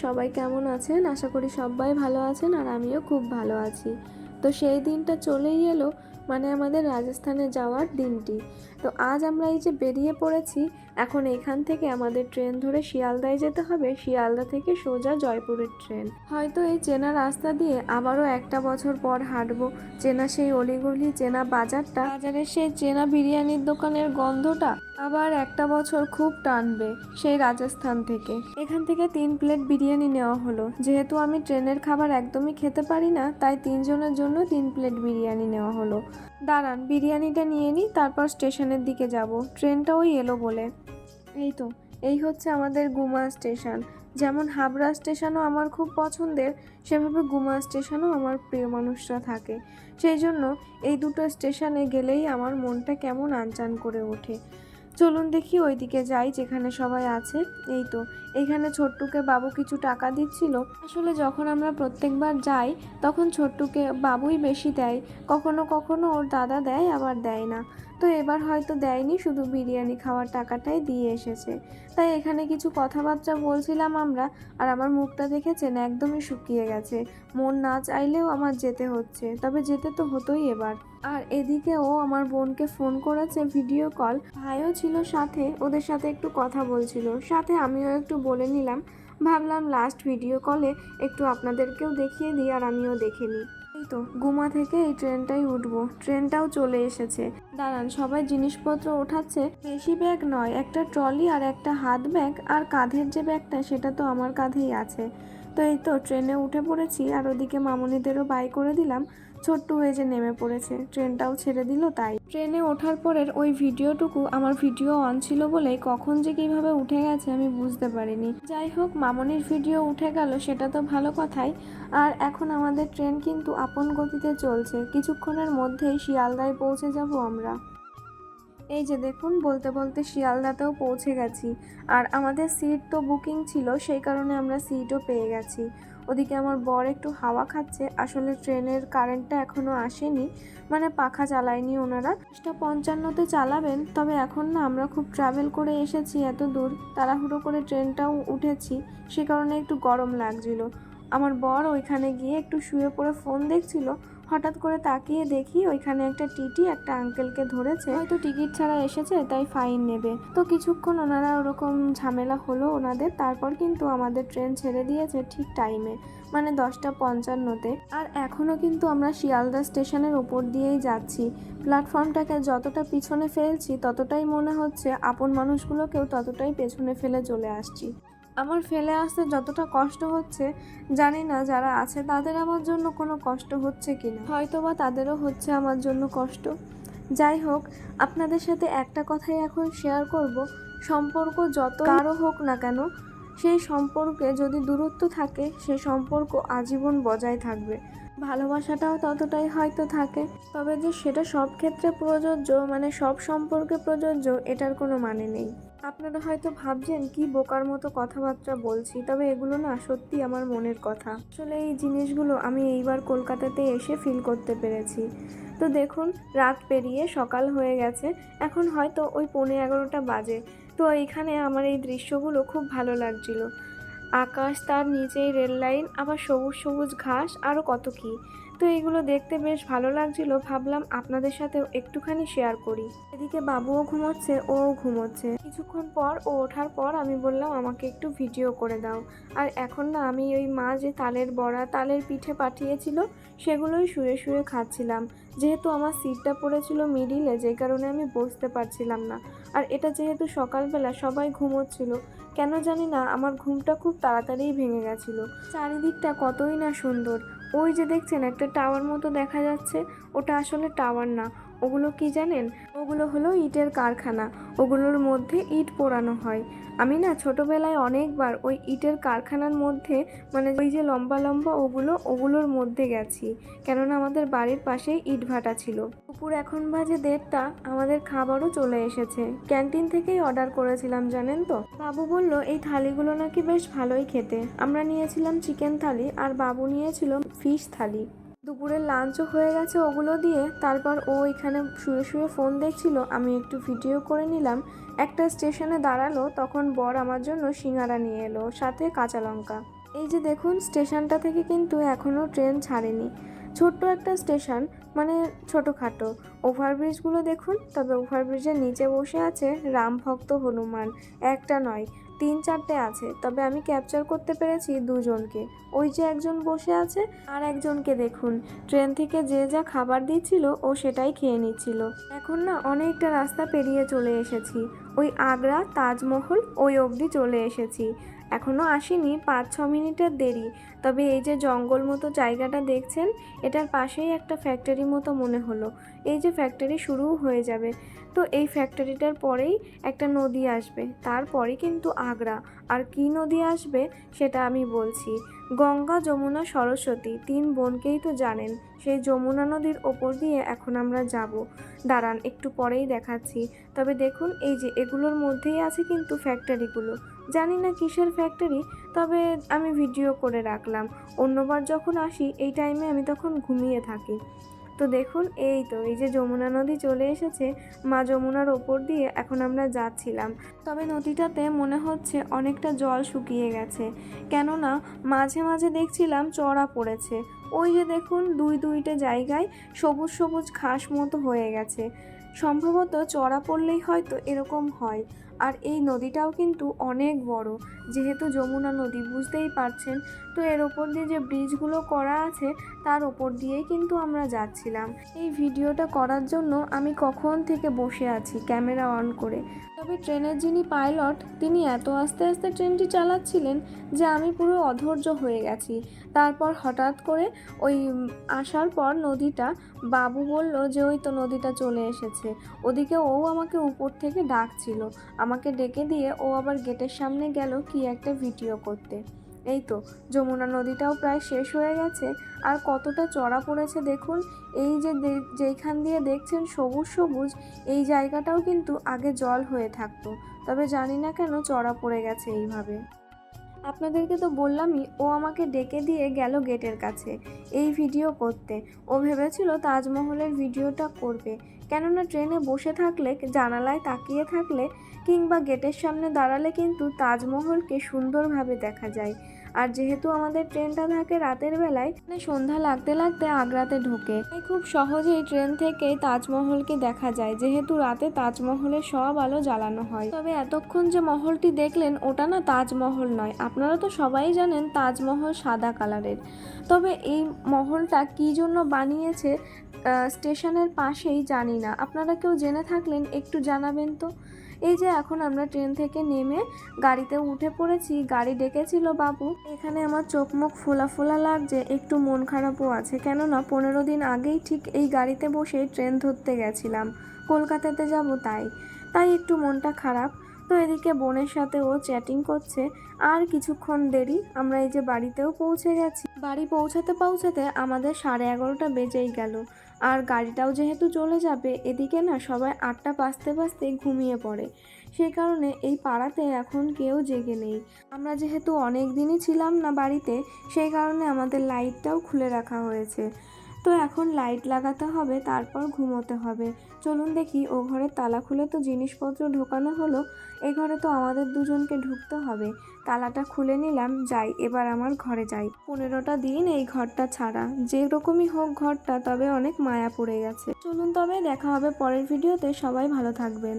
সবাই কেমন আছেন? আশা করি সবাই ভালো আছেন আর আমিও খুব ভালো আছি। তো সেই দিনটা চলেই এলো, মানে আমাদের রাজস্থানে যাওয়ার দিনটি। তো আজ আমরা এই যে বেরিয়ে পড়েছি, এখন এখান থেকে আমাদের ট্রেন ধরে শিয়ালদায় যেতে হবে, শিয়ালদা থেকে সোজা জয়পুরের ট্রেন। হয়তো এই চেনা রাস্তা দিয়ে আবারও একটা বছর পর হাঁটবো, চেনা সেই অলিগলি, চেনা বাজারটা, বাজারের সেই চেনা বিরিয়ানির দোকানের গন্ধটা আবার একটা বছর খুব টানবে সেই রাজস্থান থেকে। এখান থেকে 3 প্লেট বিরিয়ানি নেওয়া হলো। যেহেতু আমি ট্রেনের খাবার একদমই খেতে পারি না, তাই 3 জনের জন্য 3 প্লেট বিরিয়ানি নেওয়া হলো। দাঁড়ান, বিরিয়ানিটা নিয়ে নিই, তারপর স্টেশনের দিকে যাব। ট্রেনটা ওই এলো বলে। এই তো, এই হচ্ছে আমাদের গুমা স্টেশন। যেমন হাবড়া স্টেশনও আমার খুব পছন্দের, সেভাবে গুমা স্টেশনও আমার প্রিয় মানুষরা থাকে। সেই জন্য এই দুটো স্টেশনে গেলেই আমার মনটা কেমন আনচান করে ওঠে। চলুন দেখি ওইদিকে যাই যেখানে সবাই আছে। এই তো, এইখানে ছোট্টুকে বাবু কিছু টাকা দিচ্ছিল। আসলে যখন আমরা প্রত্যেকবার যাই তখন ছোট্টুকে বাবুই বেশি দেয়, কখনো কখনো ওর দাদা দেয়, আবার দেয় না। তো এবার হয়তো দেয়নি, শুধু বিরিয়ানি খাওয়ার টাকাটাই দিয়ে এসেছে। তাই এখানে কিছু কথাবার্তা বলছিলাম আমরা, আর আমার মুখটা দেখেছেন একদমই শুকিয়ে গেছে। মন না চাইলেও আমার যেতে হচ্ছে, তবে যেতে তো হতোই এবার। আর এদিকে ও আমার বোনকে ফোন করেছে ভিডিও কল, ভাইও ছিল সাথে, ওদের সাথে একটু কথা বলছিল, সাথে আমিও একটু বলে নিলাম। ভাবলাম লাস্ট ভিডিও কলে একটু আপনাদেরকেও দেখিয়ে দিই আর আমিও দেখে নিই। এই তো, গুমা থেকে এই ট্রেনটাই উঠবো, ট্রেনটাও চলে এসেছে। দাঁড়ান, সবাই জিনিসপত্র ওঠাচ্ছে। বেশি ব্যাগ নয়, একটা ট্রলি আর একটা হাত ব্যাগ, আর কাঁধের যে ব্যাগটা সেটা তো আমার কাঁধেই আছে। তো এই তো ট্রেনে উঠে পড়েছি, আর ওদিকে মামনিদেরও বাই করে দিলাম। ছোট্ট হয়ে যে নেমে পড়েছে, ট্রেনটাও ছেড়ে দিল। তাই ট্রেনে ওঠার পরের ওই ভিডিওটুকু আমার ভিডিও অন ছিল বলেই কখন যে কিভাবে উঠে গেছে আমি বুঝতে পারিনি। যাই হোক, মামনির ভিডিও উঠে গেল, সেটা তো ভালো কথাই। আর এখন আমাদের ট্রেন কিন্তু আপন গতিতে চলছে, কিছুক্ষণের মধ্যেই শিয়ালদায় পৌঁছে যাব আমরা। এই যে দেখুন, বলতে বলতে শিয়ালদাতেও পৌঁছে গেছি। আর আমাদের সিট তো বুকিং ছিল, সেই কারণে আমরা সিটও পেয়ে গেছি। ওদিকে আমার বর একটু হাওয়া খাচ্ছে, আসলে ট্রেনের কারেন্টটা এখনও আসেনি, মানে পাখা চালায়নি ওনারা। 55তে চালাবেন, তবে এখন না আমরা খুব ট্রাভেল করে এসেছি এত দূর, তাড়াহুড়ো করে ট্রেনটাও উঠেছি, সে কারণে একটু গরম লাগছিল। আমার বর ওইখানে গিয়ে একটু শুয়ে পড়ে ফোন দেখছিল, হঠাৎ করে তাকিয়ে দেখি ওইখানে একটা টিটি একটা আঙ্কেলকে ধরেছে, হয়তো টিকিট ছাড়া এসেছে তাই ফাইন নেবে। তো কিছুক্ষণ ওনারা ওরকম ঝামেলা হলো ওনাদের, তারপর কিন্তু আমাদের ট্রেন ছেড়ে দিয়েছে ঠিক টাইমে, মানে 10:55-তে। আর এখনও কিন্তু আমরা শিয়ালদা স্টেশনের ওপর দিয়েই যাচ্ছি। প্ল্যাটফর্মটাকে যতটা পিছনে ফেলছি ততটাই মনে হচ্ছে আপন মানুষগুলোকেও ততটাই পেছনে ফেলে চলে আসছি। আমার ফেলে আসতে যতটা কষ্ট হচ্ছে, জানি না যারা আছে তাদের আমার জন্য কোনো কষ্ট হচ্ছে কিনা, হয়তো বা তাদেরও হচ্ছে আমার জন্য কষ্ট। যাই হোক, আপনাদের সাথে একটা কথাই এখন শেয়ার করব। সম্পর্ক যত কারো হোক না কেন, সেই সম্পর্কে যদি দূরত্ব থাকে, সেই সম্পর্ক আজীবন বজায় থাকবে। ভালোবাসাটাও ততটাই হয়তো থাকে, তবে যে সেটা সব ক্ষেত্রে প্রযোজ্য, মানে সব সম্পর্কে প্রযোজ্য, এটার কোনো মানে নেই। আপনারা হয়তো ভাবছেন কি বোকার মতো কথাবার্তা বলছি, তবে এগুলো না সত্যি আমার মনের কথা। আসলে এই জিনিসগুলো আমি এইবার কলকাতাতে এসে ফিল করতে পেরেছি। তো দেখুন, রাত পেরিয়ে সকাল হয়ে গেছে, এখন হয়তো ওই 11:15 বাজে। তো এইখানে আমার এই দৃশ্যগুলো খুব ভালো লাগছিল। আকাশ, তার নিচেই রেল লাইন, আবার সবুজ সবুজ ঘাস, আরও কত কী। তো এগুলো দেখতে বেশ ভালো লাগছিল, ভাবলাম আপনাদের সাথেও একটুখানি শেয়ার করি। এদিকে বাবুও ঘুমোচ্ছে, ওও ঘুমোচ্ছে। কিছুক্ষণ পর ও ওঠার পর আমি বললাম আমাকে একটু ভিডিও করে দাও। আর এখন না আমি ওই মা যে তালের বড়া, তালের পিঠে পাঠিয়েছিল, সেগুলোই শুয়ে শুয়ে খাচ্ছিলাম। যেহেতু আমার সিটটা পড়েছিল মিডিলে, যে কারণে আমি বসতে পারছিলাম না। আর এটা যেহেতু সকালবেলা, সবাই ঘুমোচ্ছিল, কেন জানি না আমার ঘুমটা খুব তাড়াতাড়িই ভেঙে গেছিলো। চারিদিকটা কতই না সুন্দর। ওই যে দেখছেন একটা টাওয়ার মতো দেখা যাচ্ছে, ওটা আসলে টাওয়ার না, ওগুলো কি জানেন, ওগুলো হলো ইটের কারখানা। ওগুলোর মধ্যে ইট পোড়ানো হয়। আমি না ছোটোবেলায় অনেকবার ওই ইটের কারখানার মধ্যে, মানে ওই যে লম্বা লম্বা ওগুলোর মধ্যে গেছি, কেননা আমাদের বাড়ির পাশেই ইট ভাটা ছিল। দুপুর এখন বাজে 1:30, আমাদের খাবারও চলে এসেছে। ক্যান্টিন থেকেই অর্ডার করেছিলাম জানেন তো। বাবু বলল এই থালিগুলো নাকি বেশ ভালোই খেতে। আমরা নিয়েছিলাম চিকেন থালি, আর বাবু নিয়েছিল ফিশ থালি। দুপুরের লাঞ্চও হয়ে গেছে ওগুলো দিয়ে। তারপর ও এখানে শুয়ে শুয়ে ফোন দেখছিল, আমি একটু ভিডিও করে নিলাম। একটা স্টেশনে দাঁড়ালো, তখন বর আমার জন্য সিঙ্গারা নিয়ে এলো, সাথে কাঁচা লঙ্কা। এই যে দেখুন, স্টেশনটা থেকে কিন্তু এখনও ট্রেন ছাড়েনি। ছোট্ট একটা স্টেশন, মানে ছোটোখাটো। ওভারব্রিজগুলো দেখুন, তবে ওভারব্রিজের নিচে বসে আছে রামভক্ত হনুমান। একটা নয়, 3-4টে আছে, তবে আমি ক্যাপচার করতে পেরেছি দুজনকে। ওই যে একজন বসে আছে, আর একজনকে দেখুন ট্রেন থেকে যে যা খাবার দিচ্ছিল ও সেটাই খেয়ে নিচ্ছিল। এখন না অনেকটা রাস্তা পেরিয়ে চলে এসেছি, ওই আগ্রা তাজমহল ওই অবধি চলে এসেছি। এখনও আসিনি, 5-6 মিনিটের দেরি। তবে এই যে জঙ্গল মতো জায়গাটা দেখছেন, এটার পাশেই একটা ফ্যাক্টরি মতো মনে হলো। এই যে ফ্যাক্টরি শুরুও হয়ে যাবে, তো এই ফ্যাক্টরিটার পরেই একটা নদী আসবে, তারপরে কিন্তু আগ্রা। আর কি নদী আসবে সেটা আমি বলছি। গঙ্গা, যমুনা, সরস্বতী 3 বোনকেই তো জানেন। সেই যমুনা নদীর ওপর দিয়ে এখন আমরা যাব। দাঁড়ান, একটু পরেই দেখাচ্ছি। তবে দেখুন, এই যে এগুলোর মধ্যেই আছে কিন্তু ফ্যাক্টরিগুলো। জানি না কিসের ফ্যাক্টরি, তবে আমি ভিডিও করে রাখলাম। অন্যবার যখন আসি এই টাইমে আমি তখন ঘুমিয়ে থাকি। তো দেখুন, এই তো এই যে যমুনা নদী চলে এসেছে। মা যমুনার ওপর দিয়ে এখন আমরা যাচ্ছিলাম। তবে নদীটাতে মনে হচ্ছে অনেকটা জল শুকিয়ে গেছে, কেননা মাঝে মাঝে দেখছিলাম চড়া পড়েছে। ওই যে দেখুন, দুইটে জায়গায় সবুজ সবুজ ঘাস মতো হয়ে গেছে। সম্ভবত চড়া পড়লেই হয়তো এরকম হয়। আর এই নদীটাও কিন্তু অনেক বড়, যেহেতু যমুনা নদী, বুঝতেই পারছেন। তো এর ওপর দিয়ে যে ব্রিজগুলো করা আছে তার ওপর দিয়েই কিন্তু আমরা যাচ্ছিলাম। এই ভিডিওটা করার জন্য আমি কখন থেকে বসে আছি ক্যামেরা অন করে। তবে ট্রেনের যিনি পাইলট, তিনি এত আস্তে আস্তে ট্রেনটি চালাচ্ছিলেন যে আমি পুরো অধৈর্য হয়ে গেছি। তারপর হঠাৎ করে ওই আসার পর নদীটা, বাবু বলল যে ওই তো নদীটা চলে এসেছে। ওদিকে ও আমাকে উপর থেকে ডাকছিল, আমাকে ডেকে দিয়ে ও আবার গেটের সামনে গেল কি একটা ভিডিও করতে। এই তো যমুনা নদীটাও প্রায় শেষ হয়ে গেছে। আর কতটা চড়া পড়েছে দেখুন। এই যে যেইখান দিয়ে দেখছেন সবুজ সবুজ, এই জায়গাটাও কিন্তু আগে জল হয়ে থাকতো, তবে জানি না কেন চড়া পড়ে গেছে এইভাবে। আপনাদেরকে তো বললামই, ও আমাকে ডেকে দিয়ে গেল গেটের কাছে এই ভিডিও করতে। ও ভেবেছিল তাজমহলের ভিডিওটা করবে, কেননা ট্রেনে বসে থাকলে, জানালায় তাকিয়ে থাকলে কিংবা গেটের সামনে দাঁড়ালে কিন্তু তাজমহলকে সুন্দরভাবে দেখা যায়। আর যেহেতু আমাদের ট্রেনটা থাকে রাতের বেলায়, মানে সন্ধ্যা লাগতে লাগতে আগ্রাতে ঢোকে, তাই খুব সহজেই ট্রেন থেকেই তাজমহলকে দেখা যায়, যেহেতু রাতে তাজমহলের সব আলো জ্বালানো হয়। তবে এতক্ষণ যে মহলটি দেখলেন ওটা না তাজমহল নয়। আপনারা তো সবাই জানেন তাজমহল সাদা কালারের। তবে এই মহলটা কী জন্য বানিয়েছে স্টেশনের পাশেই, জানি না। আপনারা কেউ জেনে থাকলেন একটু জানাবেন তো। এই যে এখন আমরা ট্রেন থেকে নেমে গাড়িতে উঠে পড়েছি। গাড়ি ডেকেছিল বাবু। এখানে আমার চোখ মুখ ফোলা ফোলা লাগছে, একটু মন খারাপও আছে, কেননা 15 দিন আগেই ঠিক এই গাড়িতে বসে ট্রেন ধরতে গেছিলাম, কলকাতাতে যাব, তাই একটু মনটা খারাপ। তো এদিকে বোনের সাথে ও চ্যাটিং করছে। আর কিছুক্ষণ দেরি, আমরা এই যে বাড়িতেও পৌঁছে গেছি। বাড়ি পৌঁছাতে পৌঁছাতে আমাদের 11:30 বেজেই গেল। আর গাড়িটাও যেহেতু চলে যাবে, এদিকে না সবাই 8টা বাজতে বাজতে ঘুমিয়ে পড়ে। সেই কারণে এই পাড়াতে এখন কেউ জেগে নেই। আমরা যেহেতু অনেক দিনই ছিলাম না বাড়িতে, সেই কারণে আমাদের লাইটটাও খুলে রাখা হয়েছে। তো এখন লাইট লাগাতে হবে, তারপর ঘুমোতে হবে। চলুন দেখি, ও ঘরের তালা খুলে তো জিনিসপত্র ঢোকানো হলো, এ ঘরে তো আমাদের দুজনকে ঢুকতে হবে। তালাটা খুলে নিলাম, যাই এবার আমার ঘরে যাই। 15টা দিন এই ঘরটা ছাড়া, যে রকমই হোক ঘরটা, তবে অনেক মায়া পড়ে গেছে। চলুন তবে দেখা হবে পরের ভিডিওতে, সবাই ভালো থাকবেন।